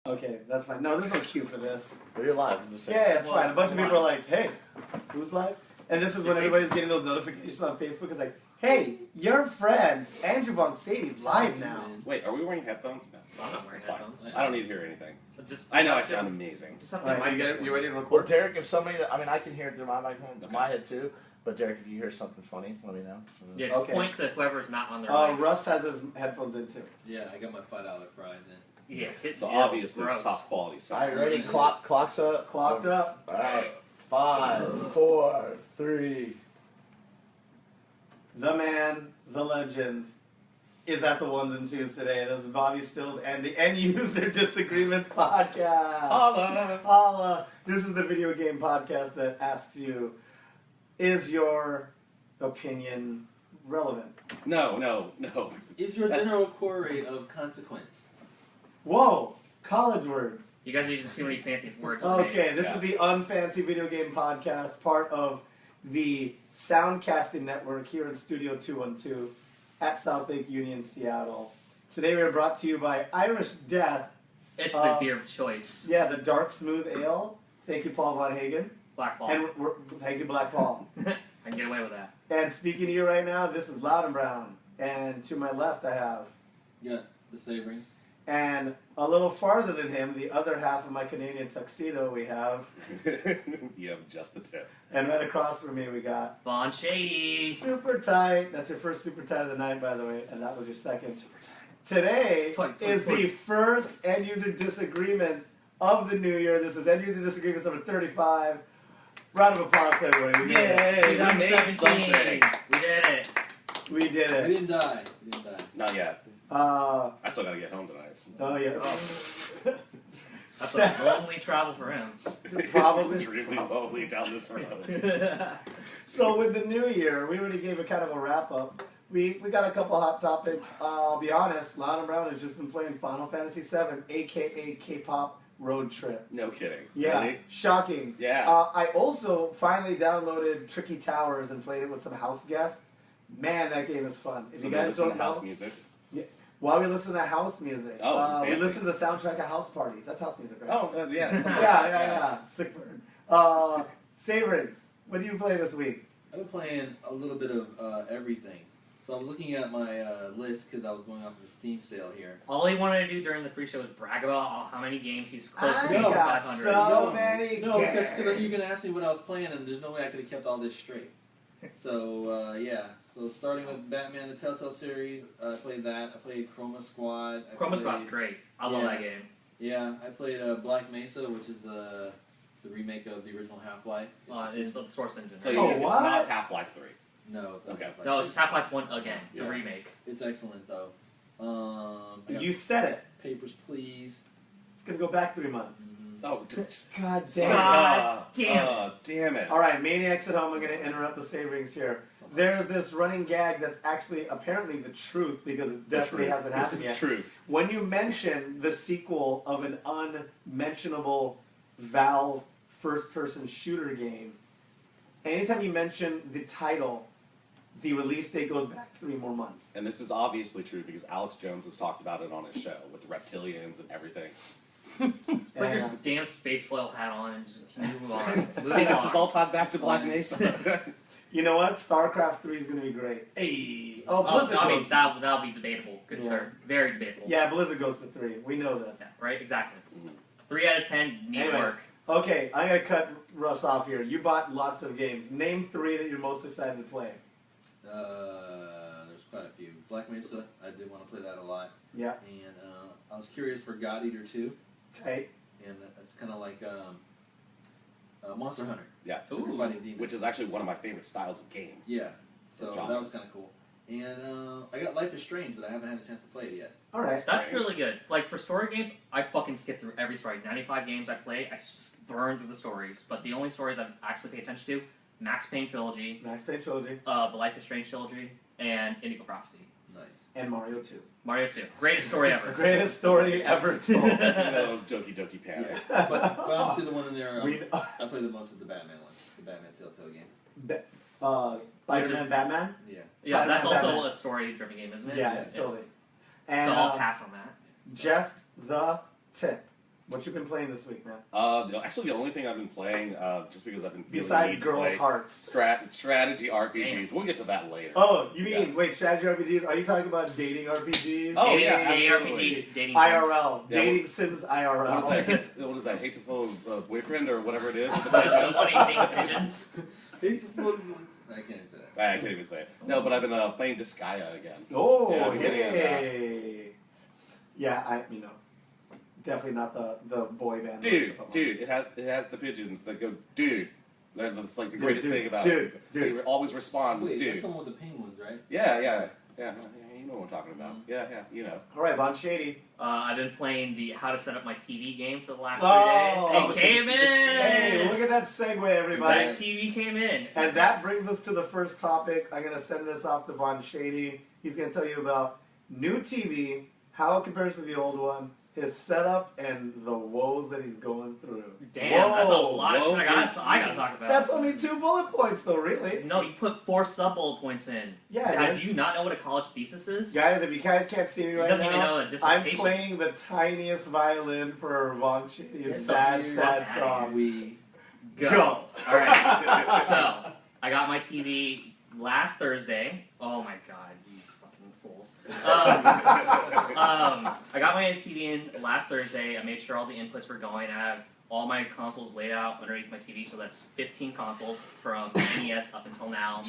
Okay, that's fine. No, there's no cue for this. Well, you're live. I'm just saying. Yeah, it's fine. A bunch of people are like, hey, who's live? And this is when everybody's getting those notifications on Facebook. It's like, hey, your friend, Andrew Von Sadie's live now. Wait, are we wearing headphones? No. I'm not wearing headphones. I don't need to hear anything. Just, I know I sound amazing. Just have All right, my you ready to Well, record? Derek, if somebody, I mean, I can hear it through my microphone, my head too. But Derek, if you hear something funny, let me know. Yeah, just Okay. point to whoever's not on their mic. Russ has his headphones in too. Yeah, I got my $5 fries in. Yeah, it's So obviously it's gross. top quality All sound. right, ready? Clock's up. Clocked up. All right. 5, 4, 3. The man, the legend, is at the ones and twos today. This is Bobby Stills and the End User Disagreements podcast. Holla. Holla. This is the video game podcast that asks you, is your opinion relevant? No. Is your general query of consequence? Whoa, college words. You guys are using too many fancy words for me. Okay, this is the Unfancy Video Game Podcast, part of the Soundcasting Network here in Studio 212 at South Lake Union, Seattle. Today we are brought to you by Irish Death. It's the beer of choice. Yeah, the Dark Smooth Ale. Thank you, Paul Von Hagen. Black Ball. And thank you, Black Paul. I can get away with that. And speaking to you right now, this is Loud and Brown. And to my left I have, Yeah, the Sabrings. and a little farther than him, the other half of my Canadian tuxedo we have. You have just the tip. And right across from me we got Von Shady. Super Tight. That's your first Super Tight of the night, by the way, and that was your second. Super tight. Today Tight. is the first End User Disagreements of the new year. This is End User Disagreements number 35. Round of applause to everybody. We did it. Yay! We made 2017. something. We did it. We did We it. didn't die. Not yet. Oh I still gotta get home tonight. yeah. That's So- a lonely travel for him. Probably. It's extremely lonely down this road. So with the new year, we already gave a kind of a wrap up. We got a couple hot topics. I'll be honest, Lana Brown has just been playing Final Fantasy VII, aka K-pop Road Trip. No kidding. Yeah, Really? shocking. Yeah. I also finally downloaded Tricky Towers and played it with some house guests. Man, that game is fun. If So you they guys listen don't to house know, music. while we listen to house music, Oh, we fancy. listen to the soundtrack of House Party. That's house music, right? Oh, yeah. yeah. Sick bird. Sabrings, what do you play this week? I've been playing a little bit of everything. So I was looking at my list because I was going off of the Steam sale here. All he wanted to do during the pre-show was brag about how many games he's close to I being got 500. so many No, games. because you're going to ask me what I was playing, and there's no way I could have kept all this straight. So, yeah. So starting with Batman the Telltale series, I played that. I played Chroma Squad. Chroma Squad's great. I love that game. Yeah, I played Black Mesa, which is the remake of the original Half-Life. It's the Source Engine. So right? Oh, it's what? not Half-Life 3. No, it's not Okay. Half-Life. No, it's just Half-Life 1 again, the Yeah. remake. It's excellent, though. I got You said it. Papers, Please. It's gonna go back 3 months. Oh, God damn. Sorry. God damn damn it. All right, maniacs at home. I'm gonna interrupt the Sabrings here. There's this running gag that's actually apparently the truth because it definitely hasn't happened This yet. is true. When you mention the sequel of an unmentionable Valve first-person shooter game, anytime you mention the title, the release date goes back 3 more months. And this is obviously true because Alex Jones has talked about it on his show with reptilians and everything. Put your Yeah. damn space foil hat on and just move on. See, this is all tied back to Black Fine. Mesa. You know what? StarCraft 3 is gonna be great. Hey, Oh, Blizzard I mean, goes. that'll be debatable. Good Yeah. sir. Very debatable. Yeah, Blizzard goes to 3. We know this. Yeah, right? Exactly. Mhm. 3 out of 10 needs Anyway. work. Okay, I'm gonna cut Russ off here. You bought lots of games. Name 3 that you're most excited to play. There's quite a few. Black Mesa, I did want to play that a lot. Yeah. And I was curious for God Eater 2. Hey. And it's kind of like Monster Hunter. Yeah. Super Ooh. fighting demons. Which is actually one of my favorite styles of games. Yeah. So Genres. that was kind of cool. And I got Life is Strange, but I haven't had a chance to play it yet. All right. That's really good. Like, for story games, I fucking skip through every story. 95 games I play, I just burn through the stories. But the only stories I've actually paid attention to, Max Payne Trilogy, Max Payne Trilogy the Life is Strange Trilogy, and Indigo Prophecy. Nice. and Mario 2. Mario 2. Greatest story It's the ever. greatest story ever told. That was Doki Doki Panic. But honestly, the one in there, We- I played the most of the Batman one. The Batman Telltale game. Spider-Man, Batman? Yeah. Yeah, that's Batman. also a story-driven game, isn't it? Yeah, Yeah. totally. So And I'll pass on that. just the tip. What you been playing this week, man? Actually, the only thing I've been playing, just because I've been feeling the Besides need to girls' play hearts. strategy RPGs. We'll get to that later. Oh, you mean Yeah. wait, strategy RPGs? Are you talking about dating RPGs? Oh, yeah, Dating absolutely. RPGs, dating IRL, Yeah, dating Sims IRL. What is that? What is that? Hateful boyfriend or whatever it is? With the Sims. pigeons? Dating pigeons. I can't even say that. I can't even say it. No, but I've been playing Disgaea again. Oh, Yeah, I'm getting into that. yay! Yeah, definitely not the boy band. Dude, worship dude, it has the pigeons that go, dude. That's like the Dude, greatest dude, thing about dude, it. dude. They always respond, Wait, that's dude. the one with the penguins, right? Yeah. You know what I'm talking about. Yeah, you know. All right, Von Shady. I've been playing the how to set up my TV game for the last Oh, 3 days. It came in. Hey, look at that segue, everybody. That TV came in. And that brings us to the first topic. I'm going to send this off to Von Shady. He's going to tell you about new TV, how it compares to the old one, his setup, and the woes that he's going through. Damn, that's a lot of whoa, shit I gotta talk about. That's only 2 bullet points, though, really. No, you put 4 sub-bullet points in. Yeah, God, dude. do you not know what a college thesis is? Guys, if you guys can't see me He right doesn't even now, know a I'm dissertation. playing the tiniest violin for Von Shady's Get the sad, fuck sad outta song. We. Go. Alright. So, I got my TV last Thursday. Oh my god, you fucking fools. I got my TV in last Thursday. I made sure all the inputs were going. I have all my consoles laid out underneath my TV, so that's 15 consoles from NES up until now,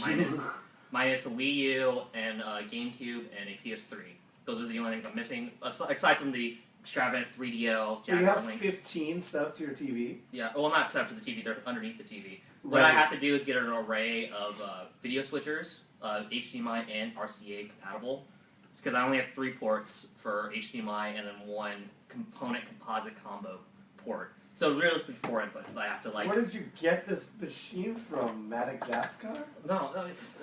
minus a Wii U and a GameCube and a PS3. Those are the only things I'm missing, aside from the extravagant 3DO Do you Jack have links. 15 set up to your TV? Yeah, well, not set up to the TV, they're underneath the TV. What Right. I have to do is get an array of video switchers, HDMI and RCA compatible. It's because I only have 3 ports for HDMI and then 1 component composite combo port. So realistically 4 inputs that I have to like. Where did you get this machine from? Madagascar? No,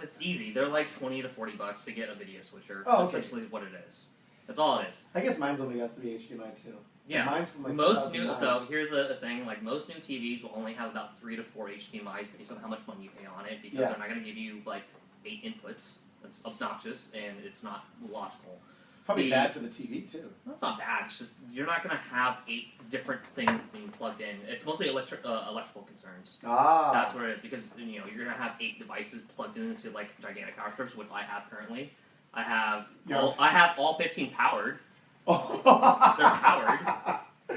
it's easy. They're like $20 to $40 to get a video switcher. Oh, That's okay. essentially what it is. That's all it is. I guess mine's only got 3 HDMI too. Yeah. Mine's from like Most new, 2009. so here's a thing, like most new TVs will only have about 3 to 4 HDMIs based on how much money you pay on it, because Yeah. they're not going to give you like 8 inputs. That's obnoxious and it's not logical. It's probably the- bad for the TV too. That's not bad. It's just you're not going to have 8 different things being plugged in. It's mostly electrical concerns. Ah. That's what it is, because you're going to have 8 devices plugged into like gigantic power strips, which I have currently. I have all 15 powered. They're powered.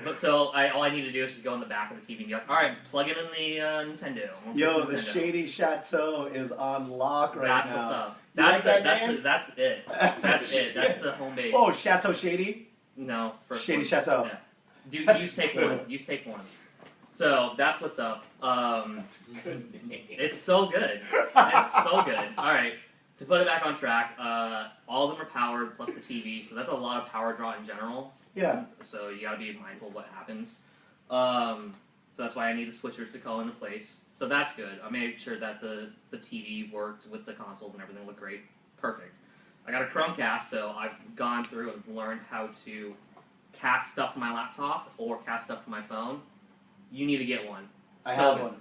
But so all I need to do is just go in the back of the TV and be like, all right, plug it in the Nintendo. Yo, the Nintendo. Shady Chateau is on lock right That's now. what's up. You That's like that name? that's it. That's it. That's the home base. Oh, Chateau Shady? No, first Shady one. Chateau. Yeah. That's You take good. one. You take one. So that's what's up. That's a good name. It's so good. It's so good. All right. To put it back on track, all of them are powered plus the TV, so that's a lot of power draw in general. Yeah. So you gotta be mindful of what happens. So that's why I need the switchers to go into place. So that's good. I made sure that the TV worked with the consoles and everything looked great. Perfect. I got a Chromecast, so I've gone through and learned how to cast stuff from my laptop or cast stuff from my phone. You need to get one. I So have good. one.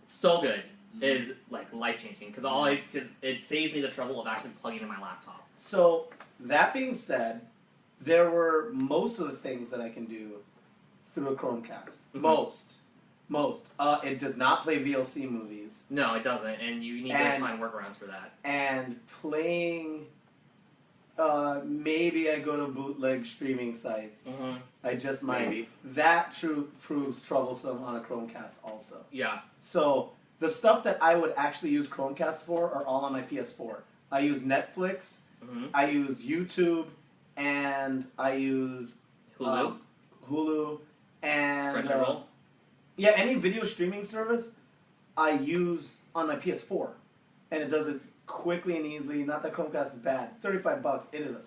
So good. It is like life changing because it saves me the trouble of actually plugging in my laptop. So, that being said, there were most of the things that I can do through a Chromecast. Mhm. Most. It does not play VLC movies. No, it doesn't, and you need And- to find workarounds for that. And playing, maybe I go to bootleg streaming sites. Mm-hmm. I just might. Maybe. That proves troublesome on a Chromecast also. Yeah. So, the stuff that I would actually use Chromecast for are all on my PS4. I use Netflix, Mm-hmm. I use YouTube, and I use Hulu, Hulu, and Crunchyroll. yeah, any video streaming service I use on my PS4, and it does it quickly and easily. Not that Chromecast is bad. $35, it is a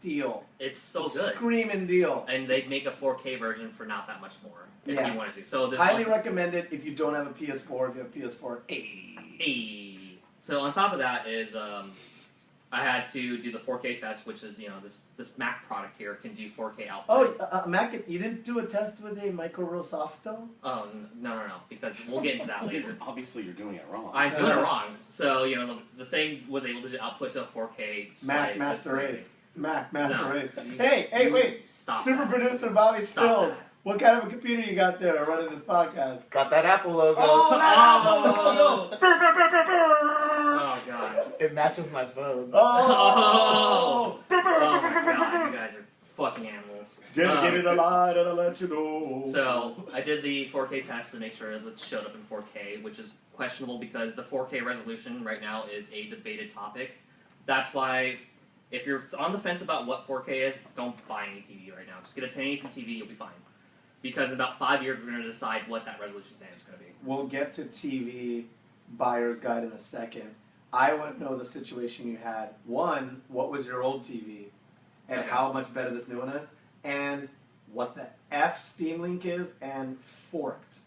steal. It's so A good. screaming deal. And they make a 4K version for not that much more if Yeah. you wanted to. So there's Highly lots recommend it if you don't have a PS4. If you have a PS4, Hey. So on top of that is I had to do the 4K test, which is this Mac product here can do 4K output. Oh, Mac, you didn't do a test with a Micro Real Softo? Oh no, because we'll get into that later. Obviously, you're doing it wrong. I'm doing it wrong. So the thing was able to output to a 4K display. Mac That's Master crazy. Race. Mac Master No. Race. You- Hey, wait. Stop Super that. producer Bobby Stop Stills. that. What kind of a computer you got there running this podcast? Got that Apple logo. Oh, that Oh. Apple logo! Oh god. It matches my phone. Oh! Oh my god, you guys are fucking animals. Just give me the light and I'll let you know. So I did the 4K test to make sure that it showed up in 4K, which is questionable because the 4K resolution right now is a debated topic. That's why, if you're on the fence about what 4K is, don't buy any TV right now. Just get a 1080p TV, you'll be fine. Because in about 5 years, we're going to decide what that resolution standard is going to be. We'll get to TV buyer's guide in a second. I want to know the situation you had. One, what was your old TV? And Okay. how much better this new one is? And what the F Steam Link is, and Forked.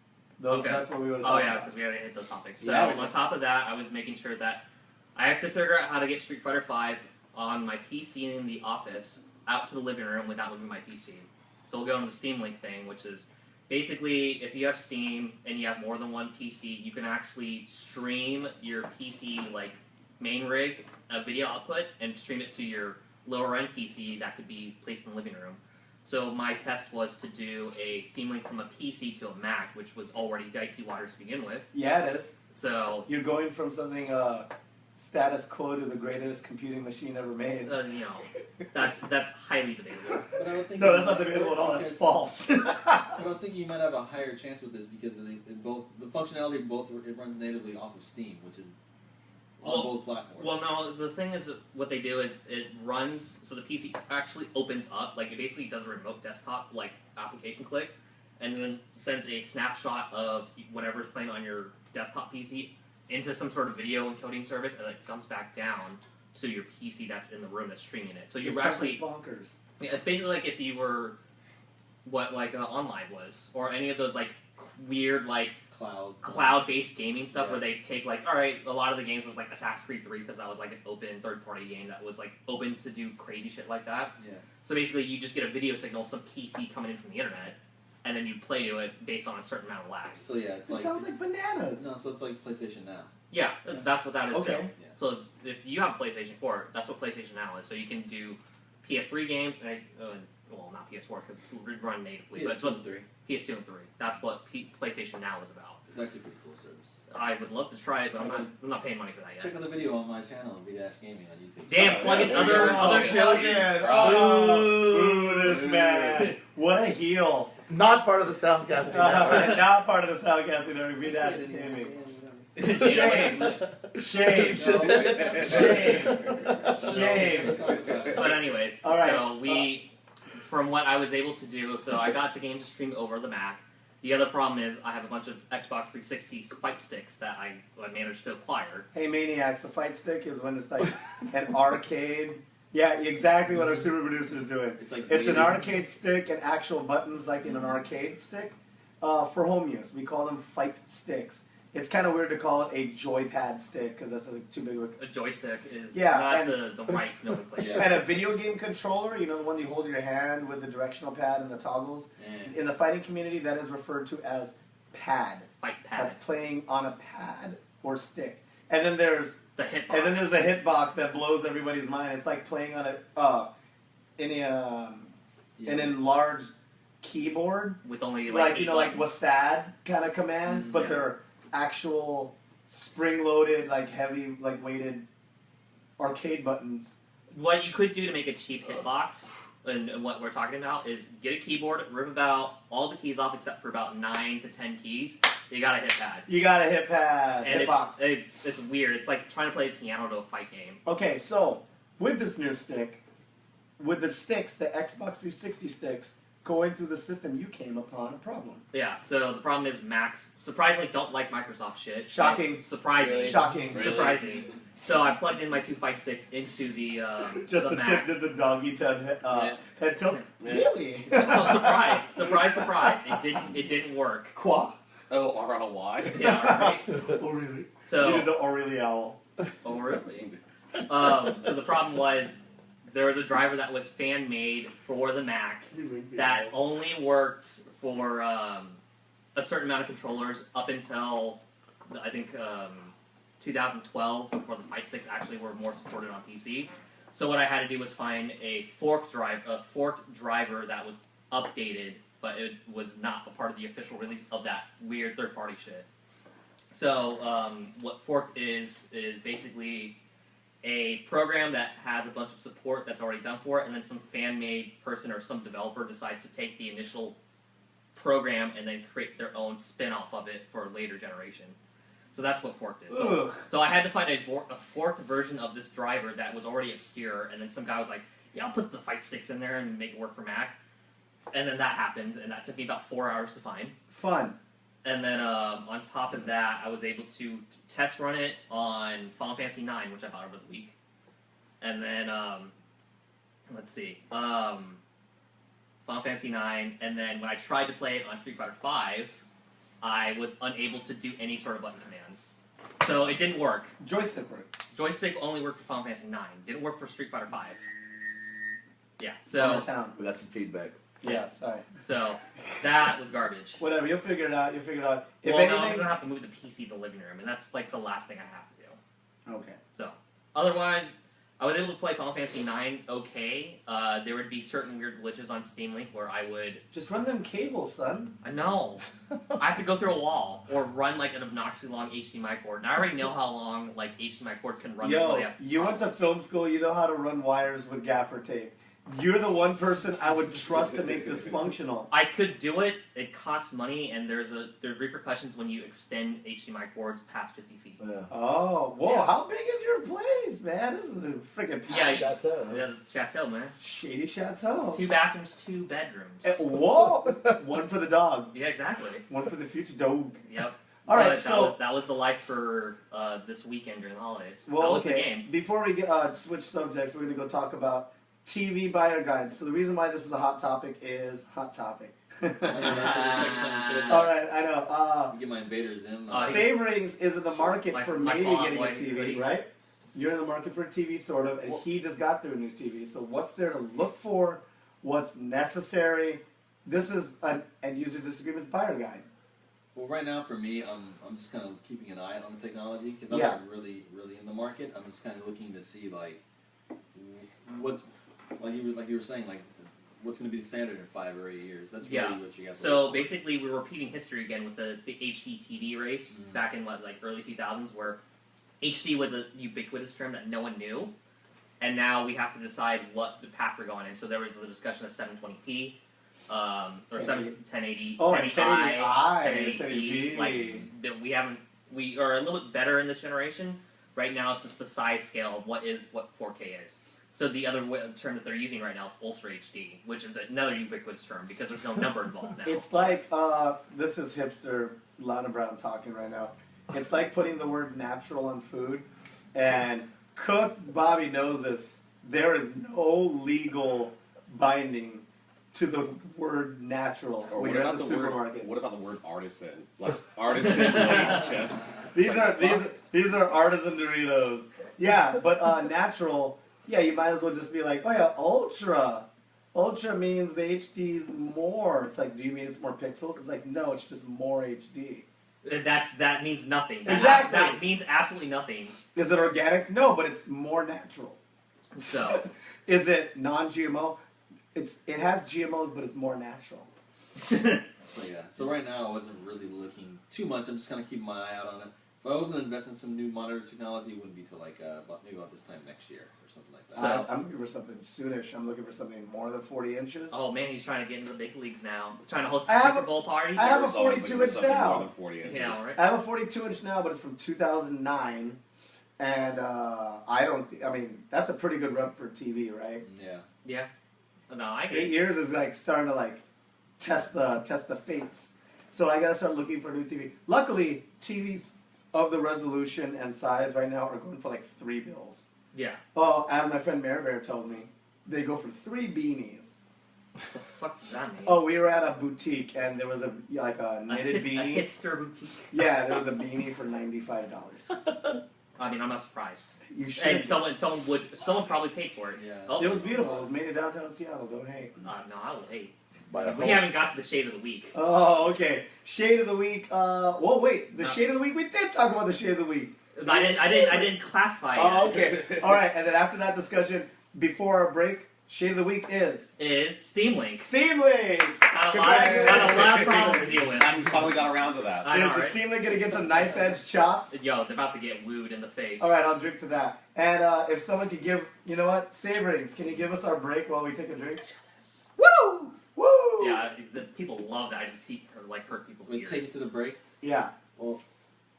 Okay. That's what we would have Oh talked yeah, about. because we already hit those topics. So Yeah, we on did. top of that, I was making sure that I have to figure out how to get Street Fighter V on my PC in the office out to the living room without moving my PC. So we'll go into the Steam Link thing, which is basically if you have Steam and you have more than one PC, you can actually stream your PC like main rig video output and stream it to your lower end PC that could be placed in the living room. So my test was to do a Steam Link from a PC to a Mac, which was already dicey waters to begin with. Yeah, it is. So, You're going from something status quo to the greatest computing machine ever made. you know, that's highly debatable. But I don't think No, that's not debatable at all. That's because- false. I was thinking you might have a higher chance with this because the functionality of both it runs natively off of Steam, which is on Well- both platforms. Well, no, the thing is, what they do is it runs, so the PC actually opens up, like it basically does a remote desktop, like application click, and then sends a snapshot of whatever's playing on your desktop PC into some sort of video encoding service, and it comes back down to your PC that's in the room that's streaming it. So It you're sounds actually, like bonkers. yeah, it's basically like if you were what like Online was, or any of those like weird like cloud-based gaming stuff where they take like, all right, a lot of the games was like Assassin's Creed 3 because that was like an open third-party game that was like open to do crazy shit like that. Yeah. So basically, you just get a video signal of some PC coming in from the internet, and then you play to it based on a certain amount of lag. So yeah, it's It like sounds like bananas. no, so it's like PlayStation Now. Yeah, that's what that is Okay. too. Yeah. So if you have a PlayStation 4, that's what PlayStation Now is. So you can do PS3 games, and well, not PS4 because it's run natively, but it's supposed PS3. PS2 and 3. That's what PlayStation Now is about. It's actually a pretty cool service. I would love to try it, but I'm not paying money for that yet. Check out the video on my channel, V-Dash Gaming on YouTube. Damn, plug in yeah, other yeah. other shows. Yeah. Oh. Ooh, this man. What a heel. Not part of the Soundcasting Network. Not part of the Soundcasting Network. Be that gaming. Shame. Shame. Shame. But anyways, All right. so from what I was able to do, so I got the game to stream over the Mac. The other problem is I have a bunch of Xbox 360 fight sticks that I managed to acquire. Hey, Maniacs, a fight stick is when it's like an arcade. Yeah, exactly what our super producer is doing. It's like It's an weighted. arcade stick and actual buttons like in an arcade stick for home use. We call them fight sticks. It's kind of weird to call it a joypad stick because that's like too big of A joystick is Yeah, not and- the right nomenclature. Yeah. And a video game controller, you know, the one you hold in your hand with the directional pad and the toggles. Yeah. In the fighting community, that is referred to as pad. Fight pad. That's playing on a pad or stick. And then there's The hitbox. And then there's a hitbox that blows everybody's mind. It's like playing on an enlarged keyboard, with only like eight you know, like buttons. WASD kind of commands, but yeah. they're actual spring-loaded, like heavy, like weighted arcade buttons. What you could do to make a cheap hitbox, and what we're talking about, is get a keyboard, rip about all the keys off except for about 9 to 10 keys. You got a hit pad. You got a hit pad, And hitbox. it's weird. It's like trying to play a piano to a fight game. Okay, so with this new stick, with the sticks, the Xbox 360 sticks, going through the system, you came upon a problem. Yeah, so the problem is Macs surprisingly don't like Microsoft shit. Shocking. Surprising. Really? Shocking. Really? Surprising. So I plugged in my 2 fight sticks into the Just the the Mac. tip did the doggy head tilt. Yeah. Really? Oh, surprise! It didn't work. Qua. O-R-L-Y? Yeah, right. Oh really? You So did the O'Reilly owl. oh really? So the problem was there was a driver that was fan made for the Mac that only worked for a certain amount of controllers up until I think 2012, before the fight sticks actually were more supported on PC. So what I had to do was find a forked driver that was updated but it was not a part of the official release of that weird third-party shit. So what Forked is basically a program that has a bunch of support that's already done for it, and then some fan-made person or some developer decides to take the initial program and then create their own spin-off of it for a later generation. So that's what Forked is. So I had to find a forked version of this driver that was already obscure, and then some guy was like, yeah, I'll put the fight sticks in there and make it work for Mac. And then that happened, and that took me about 4 hours to find. Fun. And then on top of that, I was able to test run it on Final Fantasy IX, which I bought over the week. And then, let's see, Final Fantasy IX, and then when I tried to play it on Street Fighter V, I was unable to do any sort of button commands. So it didn't work. Joystick work. Joystick only worked for Final Fantasy IX. Didn't work for Street Fighter V. Yeah, Bummer so... town. We got some feedback. Yeah, sorry. So, that was garbage. Whatever, you'll figure it out. You'll figure it out. If Well, no, I'm anything, going to have to move the PC to the living room, and that's like the last thing I have to do. okay. So, otherwise, I was able to play Final Fantasy IX okay. There would be certain weird glitches on Steam Link where I would... Just run them cables, son. I know. I have to go through a wall or run like an obnoxiously long HDMI cord. And I already know how long like HDMI cords can run before they Yo, have... you went to film school. You know how to run wires with gaffer tape. You're the one person I would trust to make this functional. I could do it. It costs money, and there's repercussions when you extend HDMI cords past 50 feet. Yeah. Oh, whoa! Yeah. How big is your place, man? This is a freaking Yeah, Chateau. Yeah, this is Chateau, man. shady chateau. 2 bathrooms, 2 bedrooms. Whoa! One for the dog. Yeah, exactly. One for the future dog. Yep. All right, But so that was the life for this weekend during the holidays. well, that was okay. the game. Before we switch subjects, we're gonna go talk about TV buyer guides. So the reason why this is a hot topic is hot topic. I know, that's the second time you said that. All right, I know. You get my Invader Zim. Saverings is in the market My- for my maybe Fallout getting a Boy TV, hoodie. right? You're in the market for a TV, sort of, and he just got through a new TV. So what's there to look for? What's necessary? This is an User Disagreements buyer guide. Well, right now for me, I'm just kind of keeping an eye on the technology because I'm Yeah. not really in the market. I'm just kind of looking to see like what, like you were saying, like what's going to be the standard in 5 or 8 years. That's really Yeah. what you got. So basically, we're repeating history again with the HD TV race back in like early 2000s, where HD was a ubiquitous term that no one knew, and now we have to decide what the path we're going in. So there was the discussion of 720p, or 1080, Oh, 1080i, 1080p. Like that we are a little bit better in this generation. Right now, it's just the size scale of what 4K is. So the other term that they're using right now is Ultra HD, which is another ubiquitous term because there's no number involved now. It's like, this is hipster Lana Brown talking right now. It's like putting the word natural on food, and Cook Bobby knows this. There is no legal binding to the word natural Or when what you're about at the the supermarket. word? What about the word artisan? Like artisan Lay's chips. These It's are like, these are artisan Doritos. Yeah, but natural. Yeah, you might as well just be like, oh yeah, ultra. Ultra means the HD's more. It's like, do you mean it's more pixels? It's like, no, it's just more HD. That means nothing. Exactly. That means absolutely nothing. Is it organic? No, but it's more natural. So Is it non-GMO? It has GMOs, but it's more natural. So yeah. So right now I wasn't really looking too much. I'm just kind of keeping my eye out on it. If I was going to invest in some new monitor technology, it wouldn't be till like maybe about this time next year or something like that. So- I'm looking for something soonish. I'm looking for something more than 40 inches. oh man, he's trying to get into the big leagues now. Trying to host I a have Super a- Bowl party. I have a There's always 42 looking for inch something now. More than 40 inches. Yeah, right. I have a 42 inch now, but it's from 2009, and I don't. I mean, that's a pretty good run for TV, right? Yeah. No, I 8 agree. years is like starting to like test the fates. So I gotta start looking for a new TV. Luckily, TVs of the resolution and size right now are going for like $3 bills. Yeah. Oh, as my friend Mary Bear tells me, they go for 3 beanies. The fuck does that mean? Oh, we were at a boutique and there was a knitted a beanie. hipster boutique. Yeah, there was a beanie for $95. I mean, I'm not surprised. You should. And someone probably paid for it. Yeah. Oh, It was beautiful. It was made in downtown Seattle. Don't hate. no, I will hate. By a We home. haven't got to the shade of the week. Oh, okay. Shade of the week. Whoa, wait. The No. shade of the week. We did talk about the shade of the week. I didn't classify it. Oh, okay. All right. And then after that discussion, before our break, Shade of the week is Steam Link. Steam Link. Got a lot of problems to deal with. And we finally got around to that. I know, Is the right? Steam Link gonna get some knife edge chops? Yo, they're about to get wooed in the face. All right, I'll drink to that. And if someone could give, you know what, Saverings, can you give us our break while we take a drink? Woo! Woo! Yeah, the people love that. I just hurt people's We ears. take us to the break. Yeah. Well,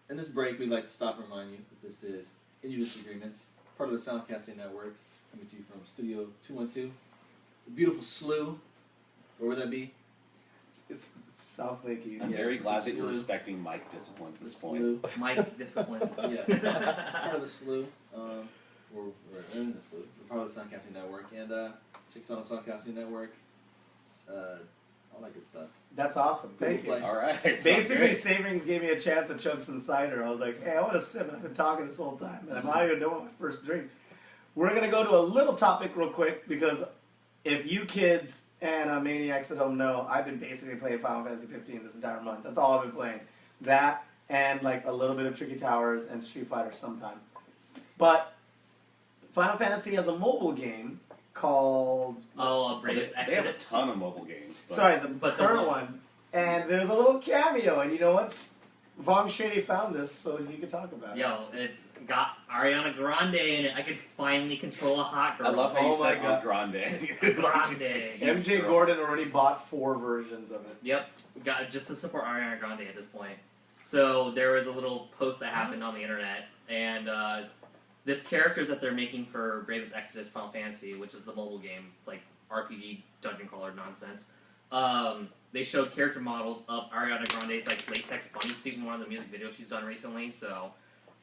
in this break, we'd like to stop and remind you that this is User Disagreements, part of the Soundcasting Network, coming to you from Studio 212. The beautiful SLU. Where would that be? It's South Lakey. I'm Yeah, very it's glad the that you're SLU. respecting Mike discipline at The this point. SLU. Mike discipline. Yes. Part of the SLU. We're in the SLU. We're part of the Soundcasting Network. And check us out on the Soundcasting Network. All that good stuff. That's awesome. Thank you. Play. All right. Basically, Great. Saverings gave me a chance to chug some cider. I was like, hey, I want to sip. I've been talking this whole time, and I'm not even doing my first drink. We're going to go to a little topic real quick, because if you kids and maniacs at home know, I've been basically playing Final Fantasy 15 this entire month. That's all I've been playing. That and like a little bit of Tricky Towers and Street Fighter sometimes. But Final Fantasy has a mobile game called... Bravest They have a Exodus. ton of mobile games. But Sorry, the but the current one- one. And there's a little cameo, and you know what? Vaughn Shady found this, so he could talk about it. Yo, it's got Ariana Grande in it. I can finally control a hot girl. I love how you Oh my said God. Grande. Grande. MJ Gordon already bought 4 versions of it. Yep, got just to support Ariana Grande at this point. So there was a little post that happened on the internet, and this character that they're making for Bravest Exodus Final Fantasy, which is the mobile game, like RPG dungeon crawler nonsense. They showed character models of Ariana Grande's like latex bunny suit in one of the music videos she's done recently. So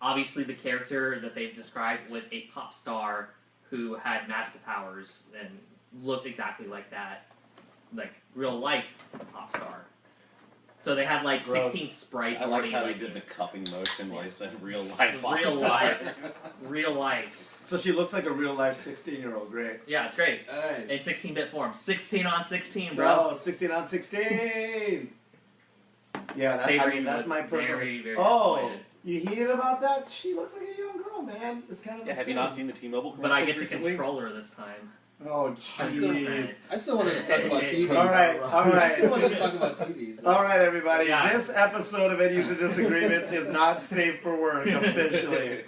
obviously the character that they've described was a pop star who had magical powers and looked exactly like that, like real life pop star. So they had like Gross. 16 sprites. I liked already, how like, he did the cupping motion while he said real life. real life, real life. So she looks like a real life 16-year-old. Great. Yeah, it's great. Alright. In 16-bit form, 16 on 16, bro. Bro, 16 on 16! Yeah, that, I Savory mean, that's was my personal... very, very Oh, disappointed. you heated about that? She looks like a young girl, man. It's kind of Yeah, have you not seen the T-Mobile But I commercials get to recently? control her this time. Oh, I still, jeez. I still wanted to talk about TVs. All right, all I still wanted right. to talk about TVs. All right, everybody. Yeah. This episode of End User Disagreements is not safe for work, officially.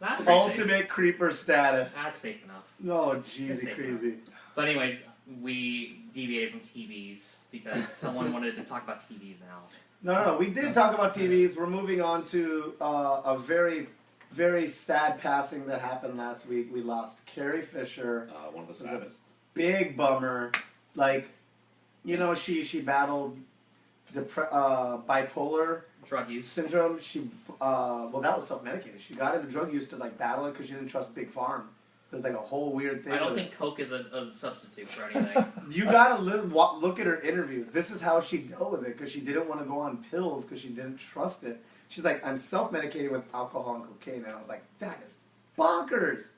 That's pretty safe. Ultimate creeper status. That's safe enough. Oh, That's jeezy safe crazy. But anyways, we deviated from TVs because someone wanted to talk about TVs now. No, we did talk about TVs. We're moving on to a very, very sad passing that happened last week. We lost Carrie Fisher. One of the Was a saddest. Big bummer. Like, you know, she battled bipolar Drug use. syndrome. She well, that was self-medicated. She got into drug use to like battle it because she didn't trust Big Farm. It was like a whole weird thing. I don't with think Coke is a substitute for anything. You gotta look at her interviews. This is how she dealt with it because she didn't want to go on pills because she didn't trust it. She's like, I'm self-medicated with alcohol and cocaine, and I was like, that is bonkers,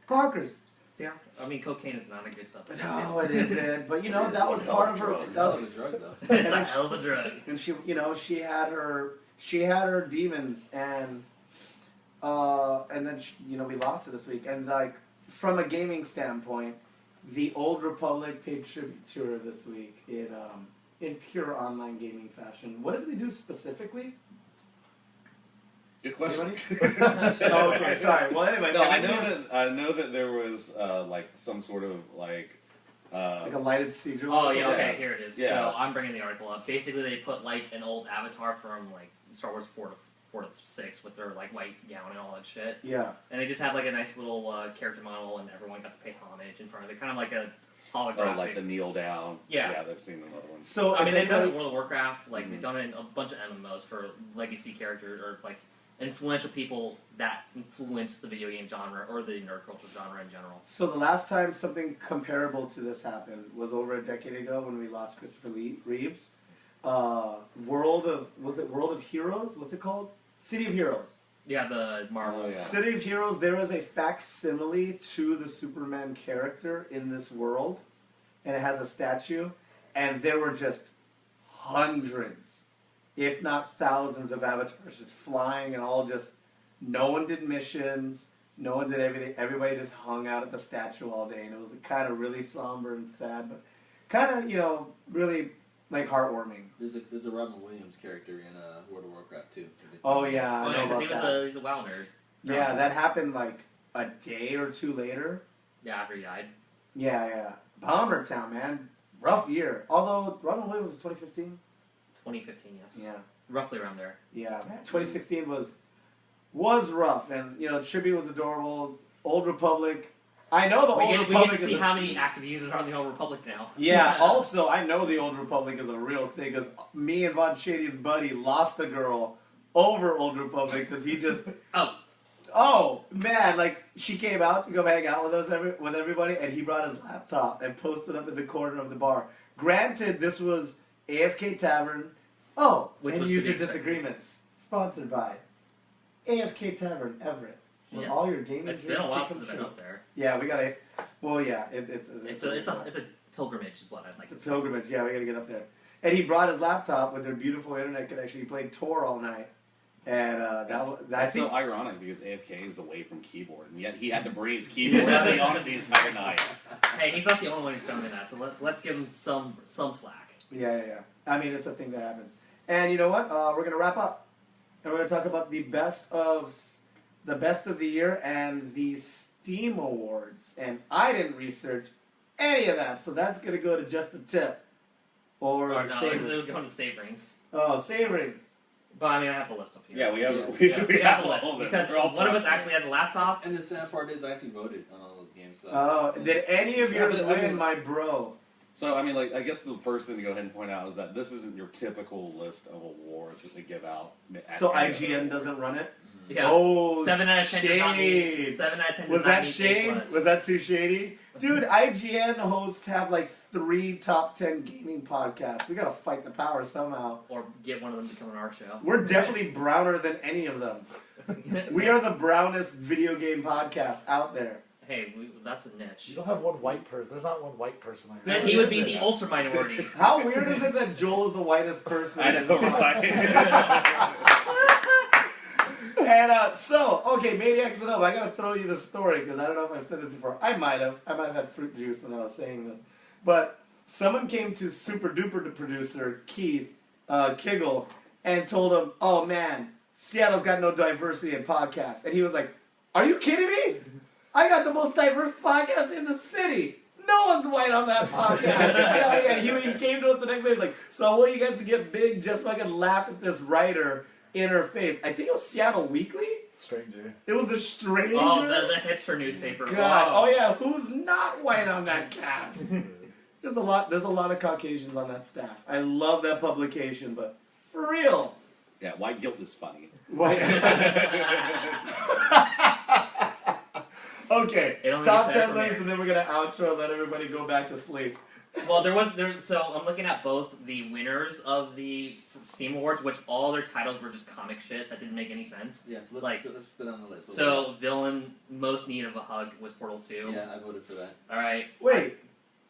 bonkers. Yeah, I mean, cocaine is not a good substitute. No, it isn't. But you know, It is that was one part hell of of a her. drug. That That was, was a drug, though. It's a hell of a drug. and she, you know, she had her demons, and then you know, we lost it this week, and like from a gaming standpoint, the Old Republic paid tribute to her this week in pure online gaming fashion. What did they do specifically? Good question. Oh, okay, sorry. Well, anyway, No, I everything know that there was like some sort of like. like a lighted sigil. Oh or yeah, something. okay, here it is. Yeah. So I'm bringing the article up. Basically, they put like an old avatar from like Star Wars 4 to 6 with their like white gown and all that shit, Yeah. and they just had like a nice little character model, and everyone got to pay homage in front of it, kind of like a holographic. Or like the kneel down. Yeah. Yeah, they've seen another one. So I mean, they've done it in anybody- World of Warcraft. Like they've Mhm. done it in a bunch of MMOs for legacy characters or like influential people that influenced the video game genre or the nerd culture genre in general. So the last time something comparable to this happened was over a decade ago when we lost Christopher Reeves. World of Heroes? What's it called? City of Heroes. Yeah, the Marvel. Oh, yeah. City of Heroes, there is a facsimile to the Superman character in this world, and it has a statue, and there were just hundreds, if not thousands of avatars just flying and all just, no one did missions, No one did everything. Everybody just hung out at the statue all day, and it was kind of really somber and sad, but kind of, really like heartwarming. There's a Robin Williams character in World of Warcraft too. Oh yeah, I Oh, know yeah, about because that. he's a WoW nerd. Yeah, that happened like a day or two later. Yeah, after he died. Yeah. Bomber Town, man. Rough year. Although Robin Williams was 2015. 2015, yes. Yeah. Roughly around there. Yeah, man. 2016 was rough, and Tribute was adorable. Old Republic. I know the Old We Republic get to see is how many active users are on the Old Republic now. Yeah, also, I know the Old Republic is a real thing, because me and Von Shady's buddy lost a girl over Old Republic, because he just... Oh, man, like, she came out to go hang out with us, with everybody, and he brought his laptop and posted up in the corner of the bar. Granted, this was AFK Tavern. Oh, Which and was to User be expected. Disagreements. Sponsored by AFK Tavern Everett. Where Yeah. all your gaming It's been a dreams while come since I've been true. up there. Yeah, we gotta... Well, yeah, it's It's a pilgrimage, is what I'd like it's a to say. pilgrimage. Yeah, we gotta get up there. And he brought his laptop with their beautiful internet connection. He played Tor all night, and I That's think so ironic because AFK is away from keyboard, and yet he had to bring his keyboard and be on it the entire night. Hey, he's not the only one who's done that, so let's give him some slack. yeah. I mean, it's a thing that happened. And you know what? We're gonna wrap up, and we're gonna talk about the best of the year and the Steam Awards. And I didn't research any of that, so that's gonna go to just the tip. Or Or the no, save it rings. was going to save rings. Oh, save rings. But I mean, I have the list up here. Yeah, we have Yeah. We have the list all this. because They're all one of us platforms. actually has a laptop. And the sad part is I actually voted on all those games. So. Oh, did any of yours Yeah, I win, mean- my bro? So, I mean, like, I guess the first thing to go ahead and point out is that this isn't your typical list of awards that they give out. at So any of the IGN awards. doesn't run it? Yeah. Oh, 7 out of 10 does not mean. shade. 7 out of 10 does Was not that mean shade? A+. Was that too shady? Dude, IGN hosts have like 3 top 10 gaming podcasts. We gotta fight the power somehow. Or get one of them to come on our show. We're definitely browner than any of them. We are the brownest video game podcast out there. Hey, that's a niche. You don't have one white person. There's not one white person on here. And he would be the ultra minority. How weird is it that Joel is the whitest person? I know, right? And okay, Maniacs and Up. I gotta throw you the story because I don't know if I've said this before. I might have had fruit juice when I was saying this, but someone came to Super Duper the producer Keith Kiggle and told him, "Oh man, Seattle's got no diversity in podcasts," and he was like, "Are you kidding me? I got the most diverse podcast in the city. No one's white on that podcast." And he came to us the next day. He's like, "So I want you guys to get big just so I can laugh at this writer in her face." I think it was Seattle Weekly. Stranger. It was the Stranger. Oh, the hipster newspaper. God. Wow. Oh yeah, who's not white on that cast? There's a lot of Caucasians on that staff. I love that publication, but for real. Yeah, white guilt is funny. White. Okay, It only top gets better 10 from lists, here. and then we're gonna outro and let everybody go back to sleep. Well, so I'm looking at both the winners of the Steam Awards, which all their titles were just comic shit that didn't make any sense. Yeah, so Like- let's go down the list. So, Villain Most Need of a Hug was Portal 2. Yeah, I voted for that. Alright, Wait,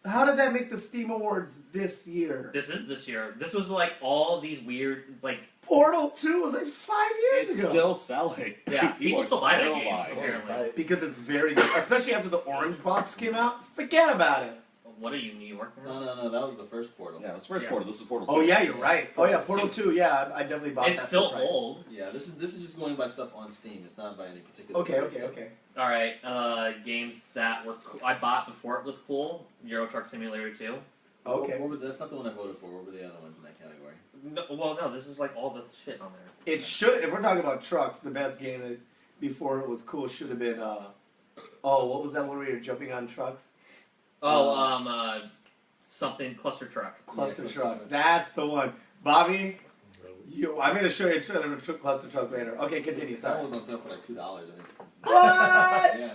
how did that make the Steam Awards this year? this is this year. This was like all these weird, like, Portal 2 was like 5 years It's ago. still selling. yeah, people still buy that still game, buying it. apparently. Because it's very good, especially after the orange box came out. Forget about it. What are you, New York? No, that was the first Portal. Yeah, it was first Yeah. Portal. This is Portal 2. Oh yeah, you're right. Oh yeah, Portal 2. Yeah, I definitely bought It's that. still for price. old. Yeah, this is just going by stuff on Steam. It's not by any particular. Okay, place. okay. Alright, games that were I bought before it was cool. Euro Truck Simulator 2. Okay. That's not the one I voted for. What were the other ones in that category? No, this is like all the shit on there. It should. If we're talking about trucks, the best game that before it was cool should have been. What was that one where you're jumping on trucks? Something Cluster Truck. Cluster Cluster truck. Truck. That's the one. Bobby, I'm gonna show you a cluster truck later. Okay, continue. That Sorry. one was on sale for like $2. And it's, What? yeah.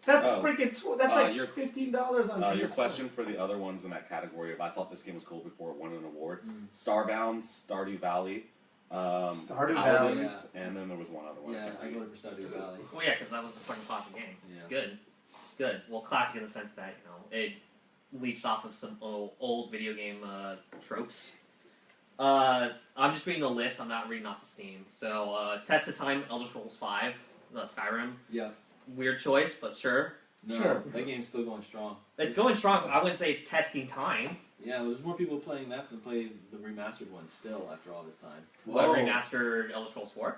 That's Oh. freaking. That's like your- $15 on. Your PS4. question for the other ones in that category of I thought this game was cool before it won an award. Mm. Starbound, Stardew Valley, Stardew Paladins, and then there was one other one. Yeah, can't I remember. voted for Stardew Valley. Well, yeah, because that was a fucking classic game. Yeah. It's good. It's good. Well, classic in the sense that it leached off of some old video game tropes. I'm just reading the list. I'm not reading off the Steam. So, Test of Time, Elder Scrolls 5, Skyrim. Yeah. weird choice, but sure. No, Sure. that game's still going strong. It's going strong. But I wouldn't say it's testing time. Yeah, there's more people playing that than play the remastered one still after all this time. What Whoa. remastered Elder Scrolls 4?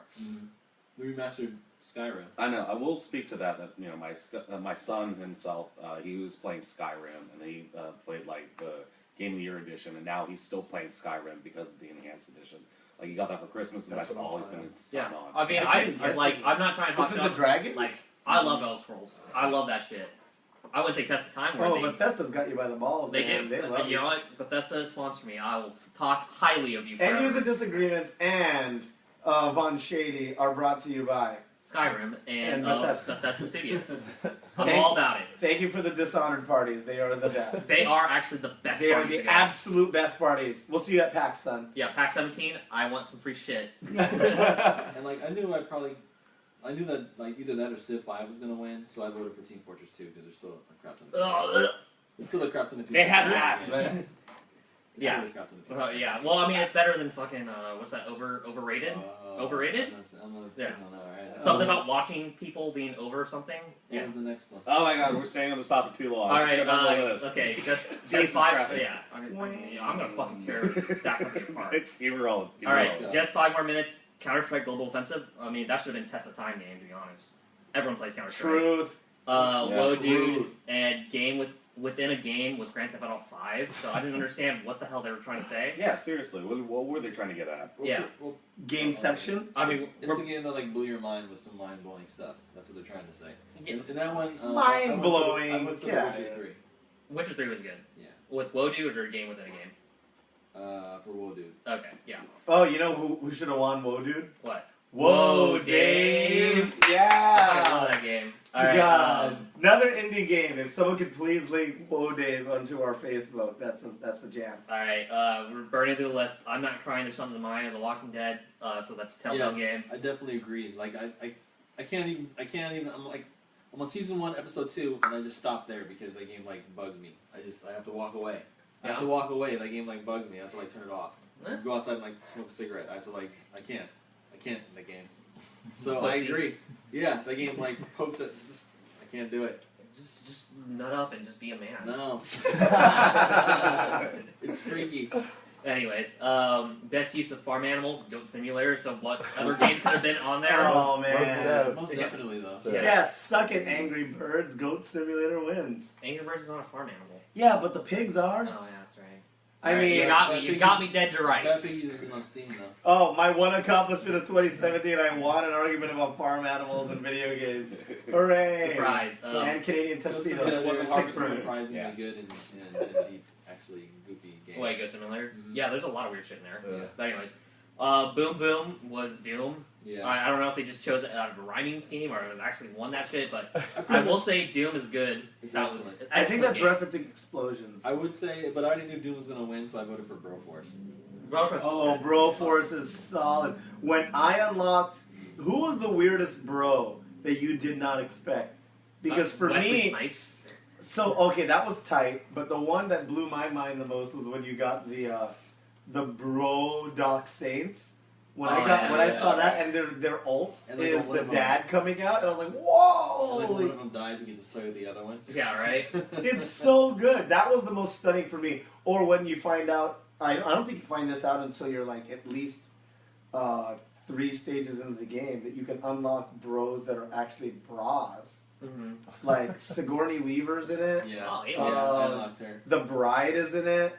The remastered Skyrim. I know. I will speak to that. That my son himself, he was playing Skyrim, and he played like the Game of the Year edition, and now he's still playing Skyrim because of the enhanced edition. Like he got that for Christmas, and That's that's what I'm always playing. been Yeah. signed on. I mean, I didn't get I'm not trying to talk Is it the about dragons? like I love Elder Scrolls. I love that shit. I wouldn't say test the time where Oh, Bethesda's got you by the balls, they man. do. They love You know what? Bethesda sponsor me. I will talk highly of you. And forever. User Disagreements and Von Shady are brought to you by. Skyrim and Bethesda Studios. I'm Thank all you. about it. Thank you for the Dishonored parties. They are the best. They are actually the best. They are parties the to go. absolute best parties. We'll see you at PAX, son. Yeah, PAX 17. I want some free shit. And like I knew that like either that or Civ 5 was gonna win, so I voted for Team Fortress 2 because there's still a crap ton of people. Ugh. There's still a crap ton of people. They have hats. Yeah. There's still a crap ton of people. Yeah. Well, I mean, it's better than fucking what's that? Overrated? Overrated? I'm not Yeah. picking on that, right? Something about watching people being over something. What Yeah. was the next one? Oh my God, we're staying on this topic too long. All Let's right. get on the list. Okay. Just Jesus 5. Christ. Yeah. I'm gonna fucking tear that company apart. Give her all. All right. Just 5 more minutes. Counter-Strike Global Offensive. I mean, that should have been test of time game, to be honest. Everyone plays Counter-Strike. Truth. Whoa, dude, Truth. and within a game was Grand Theft Auto 5, so I didn't understand what the hell they were trying to say. Yeah, seriously. What were they trying to get at? Yeah. Well, Gameception. I mean, it's a game that like blew your mind with some mind blowing stuff. That's what they're trying to say. Yeah. In that one, Mind-blowing. I went for Get The outta Witcher here. 3. Witcher 3 was good. Yeah. With Whoa, dude, or a game within a game? For Woe Dude. Okay, yeah. Oh, you know who should have won? Whoa, dude. What? Whoa, Dave. I Yeah. love that game. All right. God. Another indie game. If someone could please link Whoa, Dave onto our Facebook, that's the jam. All right. We're burning through the list. I'm not crying. There's something to mine. The Walking Dead. So that's a Telltale game. I definitely agree. Like I can't even. I'm on season 1, episode 2, and I just stopped there because that game like bugs me. I have to walk away. I have to walk away. That game like bugs me. I have to like turn it off. Huh? Go outside and like smoke a cigarette. I have to like I can't in that game. So Pussy. I agree. Yeah, that game like pokes it. I can't do it. Just nut up and just be a man. No. It's freaky. Anyways, best use of farm animals, Goat Simulator. So what other game could have been on there? Oh man. Most Yeah. definitely though. Yeah. Yes, suck it, Angry Birds. Goat Simulator wins. Angry Birds is not a farm animal. Yeah, but the pigs Oh are. yeah, that's right. I Alright, mean, you got that me. You thing got is- me dead to That rights. thing isn't on Steam though. oh, my one accomplishment of 2017, I won an argument about farm animals in video games. Hooray! Surprise. And Canadian Goat tuxedos. Simulator was Sick surprisingly fruit. Yeah. good and deep, actually goofy game. Wait, Goat Simulator? Mhm. Yeah, there's a lot of weird shit in there. Yeah. But anyways, Boom Boom was Doom. Yeah. I don't know if they just chose it out of a rhyming scheme or actually won that shit, but I will say Doom is good. It's That was excellent. an I think that's excellent referencing explosions. I would say, but I already knew Doom was gonna win, so I voted for Broforce. game. Broforce Oh, is good. Broforce is solid. When I unlocked, who was the weirdest bro that you did not expect? Because for Wesley me, Snipes. so okay, that was tight. But the one that blew my mind the most was when you got the bro Doc Saints. When Oh, I yeah. saw that and their ult And like is one the of them- dad coming out, and I was like, And whoa! like one of them dies, you can just play with the other one. Yeah, right? It's so good. That was the most stunning for me. Or when you find out, I don't think you find this out until you're like at least 3 stages into the game, that you can unlock bros that are actually bras. Mm-hmm. Like Sigourney Weaver's in it. Yeah. Oh, Yeah, yeah. I unlocked her. The Bride is in it.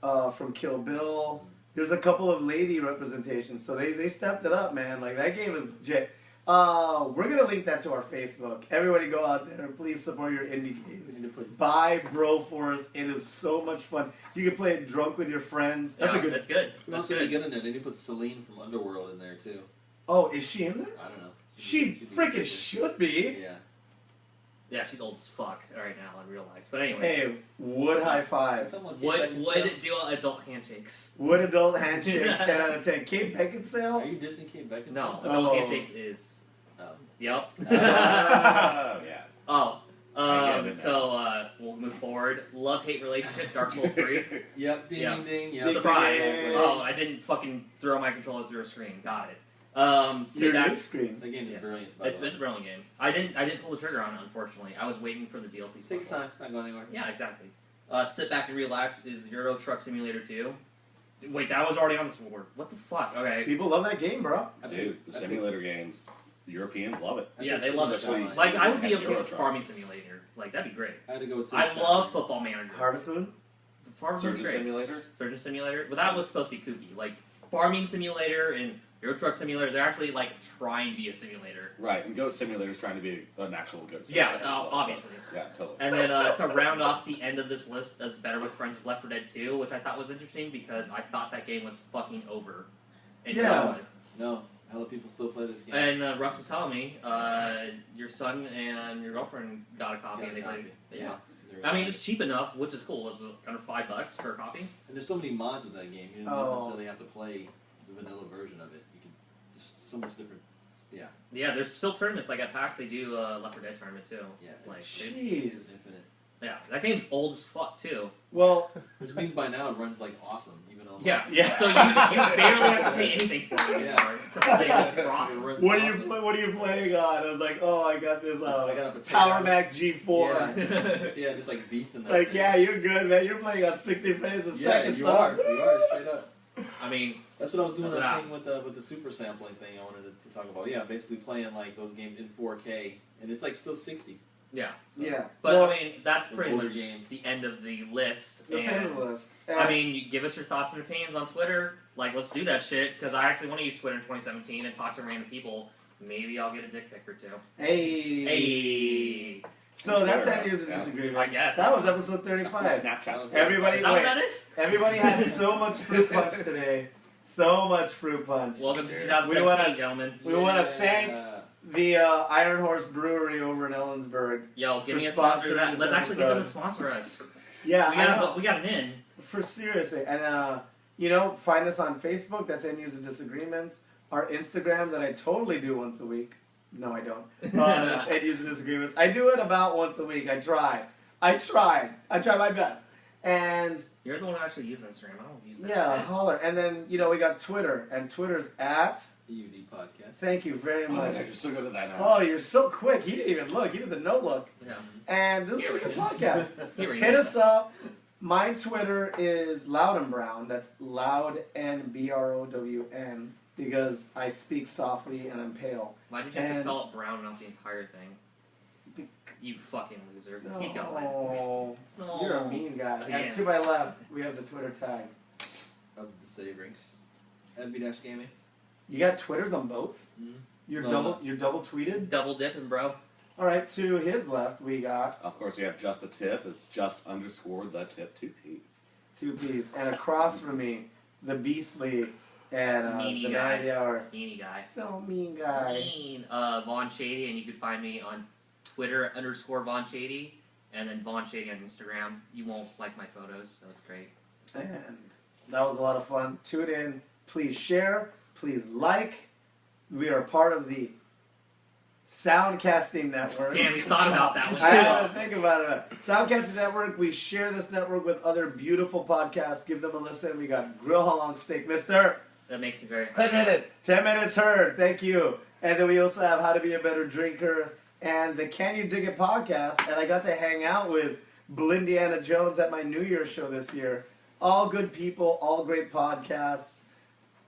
From Kill Bill. There's a couple of lady representations, so they stepped it up, man. Like that game is legit. We're gonna link that to our Facebook. Everybody go out there and please support your indie We games. need to put Buy Broforce. It is so much fun. You can play it drunk with your friends. That's Yeah, a good. That's good. We That's also good. be good in there. They need to put Celine from Underworld in there too. Oh, is she in there? I don't know. She She'd be freaking good. should be. Yeah. Yeah, she's old as fuck right now in real life. But anyways, Hey, would high five. would do adult handshakes. Would adult handshake 10 out of 10. Kate Beckinsale? Are you dissing Kate Beckinsale? No, Oh. adult handshakes is. Oh. Yep. Oh, yeah. Oh. I get it So we'll move forward. Love-hate relationship, Dark Souls 3. Yep. Ding Yeah. ding ding. Yep. Surprise. ding. Oh, I didn't fucking throw my controller through a screen. Got it. Sit Your back. new screen. That game is Yeah. brilliant. By It's the way. a brilliant game. I didn't pull the trigger on it, unfortunately. I was waiting for the DLC. Take your time. It's not going anywhere. Yeah, exactly. Sit back and relax is Euro Truck Simulator 2. Wait, that was already on the board. What the fuck? Okay. People love that game, bro. Dude, the simulator games, Europeans love it. Yeah, they love it. Especially Like, I would be Euro okay with Trucks. Farming Simulator. Like, that'd be great. I had to go with I City love Skylines. Football Manager. Harvest Moon. The Farming Surgeon great. Simulator. Surgeon Simulator. Well, that was supposed to be kooky. Like, Farming Simulator and Euro Truck Simulator, they're actually, like, trying to be a simulator. Right, and Goat Simulator is trying to be an actual good Yeah, simulator. as well, so- obviously. yeah, totally. And then to round off the end of this list as Better with Friends is Left 4 Dead 2, which I thought was interesting because I thought that game was fucking over. In Yeah. real life. No, hella people still play this game. And Russ was telling me, your son and your girlfriend got a copy Got and a they copy. played it. Yeah. I mean, it's cheap enough, which is cool. It's under $5 for a copy. And there's so many mods with that game. You don't Oh. necessarily have to play the vanilla version of it. You can just so much different. Yeah, there's still tournaments. Like at PAX, they do Left 4 Dead tournament too. Yeah. Like, It's Jeez. infinite. yeah, that game's old as fuck too. Well, Which means by now it runs like awesome, even though. Yeah, Yeah. So you barely have to pay anything for it Yeah. anymore to play this It awesome. runs what are you awesome. what are you playing on? I was like, oh, I got this I got a potato. Power Mac G4. Yeah, it's like beast in It's that. like, thing. yeah, you're good, man. You're playing on 60 frames a Yeah, second. you son. are. You are straight up. I mean, That's what I was doing That's that what thing with the super sampling thing I wanted to talk about. Yeah, basically playing like those games in 4K, and it's like still 60. yeah. So, Yeah. But Well, I mean, that's Those pretty older much games. the end of the list. let's and end the list. I mean, you give us your thoughts and opinions on Twitter. Like, let's do that shit because I actually want to use Twitter in 2017 and talk to random people. Maybe I'll get a dick pic or two. hey. Hey, So that's Twitter, end user yeah. disagreements. I guess. That was episode That's what 35. Snapchat's for. Everybody, is that what wait. that is? Everybody had so much fruit punch today. So much fruit punch. Welcome to Cheers. 2017, We wanna- gentlemen. We want to thank Yeah. the Iron Horse Brewery over in Ellensburg. Yo, give For me a sponsor. sponsoring That. this Let's actually get them to episode. sponsor us. Yeah, I know. We got an in. For seriously, and find us on Facebook. That's End User Disagreements. Our Instagram that I totally do once a week. No, I don't. That's End User Disagreements. I do it about once a week. I try my best. And You're the one who actually uses Instagram. I don't use that yeah, shit. holler. And then we got Twitter, and Twitter's at. The UD podcast. Thank you very Oh my much. God, you're so good at that now. Oh, you're so quick. He didn't even look. He did the no look. Yeah. And this is a good podcast. Here we Hit go. us up. My Twitter is Loud and Brown. That's Loud and BROWN because I speak softly and I'm pale. Why did you have to And- spell it brown and not the entire thing? You fucking loser. Keep going. Oh, No. you're a mean guy. Yeah. And to my left, we have the Twitter tag. Of the saverings. NB Gaming. You got Twitters on both? Mhm. You're No, double tweeted? Double dipping, bro. All right, to his left, we got Of course, you have just the tip. It's just _ the tip 2 P's. 2 P's. And across from me, the Beastly and Meanie the guy. man of the hour. Meanie guy. No, mean guy. Mean. Vaughn Shady, and you can find me on Twitter _Vaughn Shady, and then Vaughn Shady on Instagram. You won't like my photos, so it's great. And that was a lot of fun. Tune in. Please share. Please like. We are part of the Soundcasting Network. Damn, we thought about that one I had too. to think about it. Soundcasting Network. We share this network with other beautiful podcasts. Give them a listen. We got Grill How Long Steak, Mister. That makes me very 10 minutes. 10 minutes heard. Thank you. And then we also have How to Be a Better Drinker and the Can You Dig It podcast. And I got to hang out with Blindiana Jones at my Newyear show this year. All good people, all great podcasts.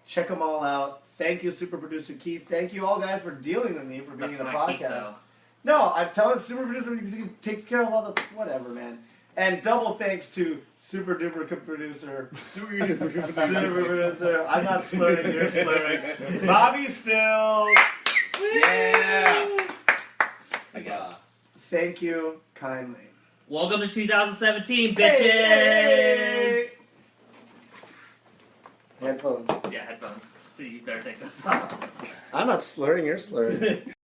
Check them all out. Thank you, super producer Keith. Thank you all guys for dealing with me for being That's in a not Keith, podcast. though. No, I'm telling super producer because he takes care of all the whatever, man. And double thanks to super duper producer. Super producer. I'm not slurring, you're slurring. Bobby Stills. Yeah! I guess. Thank you kindly. Welcome to 2017, bitches! Hey! Headphones. Yeah, headphones. So you better take those off. I'm not slurring, you're slurring.